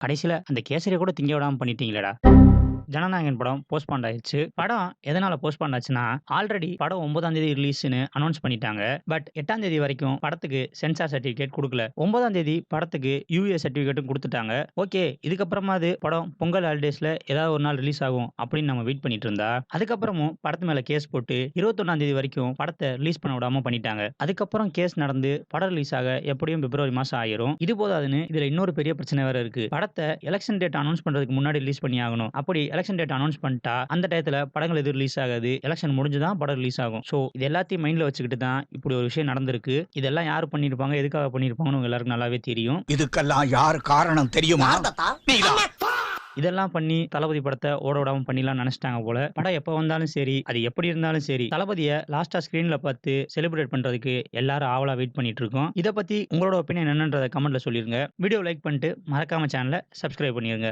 கடைசில அந்த கேசரிய கூட திங்க விடாம பண்ணிட்டீங்களேடா! ஜனநாயகன் படம் போஸ்ட்பாண்ட் ஆயிருச்சு. படம் எதனால போஸ்ட்பாண்ட் ஆச்சுன்னா, ஆல்ரெடி படம் 9ஆம் தேதி ரிலீஸ்ன்னு அனவுன்ஸ் பண்ணிட்டாங்க. பட் 8ஆம் தேதி வரைக்கும் படத்துக்கு சென்சார் சர்டிபிகேட் குடுக்கல. 9ஆம் தேதி படத்துக்கு யுஏ சர்டிபிகேட்டும் குடுத்துட்டாங்க. ஓகே, இதுக்கப்புறமாவது படம் பொங்கல் ஹாலிடேஸ்ல ஏதாவது ஒரு நாள் ரிலீஸ் ஆகும் அப்படின்னு நம்ம வெயிட் பண்ணிட்டு இருந்தா, அதுக்கப்புறமும் படத்து மேல கேஸ் போட்டு 21ஆம் தேதி வரைக்கும் படத்த ரிலீஸ் பண்ண விடாம பண்ணிட்டாங்க. அதுக்கப்புறம் கேஸ் நடந்து படம் ரிலீஸ் ஆக எப்படியும் பிப்ரவரி மாசம் ஆயிரும். இது போதாதுன்னு இதுல இன்னொரு பெரிய பிரச்சனை வேற இருக்கு. படத்த எலக்ஷன் டேட் அனவுன்ஸ் பண்றதுக்கு முன்னாடி ரிலீஸ் பண்ணி ஆகணும். அப்படி எலக்ஷன் டேட் அனவுன்ஸ் பண்ணிட்டா, அந்த டயத்துல படங்கள் எதுவும் ரிலீஸ் ஆகாது. எலக்ஷன் முடிஞ்சு தான் படம் ரிலீஸ் ஆகும். சோ, இது எல்லாத்தையும் மைண்ட்ல வச்சுக்கிட்டு தான் இப்படி ஒரு விஷயம் நடந்திருக்கு. இதெல்லாம் யாரு பண்ணியிருப்பாங்க, எதுக்காக பண்ணியிருப்பாங்கன்னு உங்க எல்லாருக்கும் நல்லாவே தெரியும். இதுக்கெல்லாம் யார் காரணம் தெரியுமா? நீதான். இதெல்லாம் பண்ணி தளபதி படத்த ஓட விடாம பண்ணிடலாம்னு நெனச்சுட்டாங்க போல. படம் எப்ப வந்தாலும் சரி, அது எப்படி இருந்தாலும் சரி, தளபதிய லாஸ்ட்டா ஸ்கிரீன்ல பார்த்து செலிப்ரேட் பண்றதுக்கு எல்லாரும் ஆவலா வெயிட் பண்ணிட்டு இருக்கோம். இத பத்தி உங்களோட ஒப்பீனியன் என்னன்றத கமெண்ட்ல சொல்லிருங்க. வீடியோ லைக் பண்ணிட்டு மறக்காம சேனல சப்ஸ்கிரைப் பண்ணிருங்க.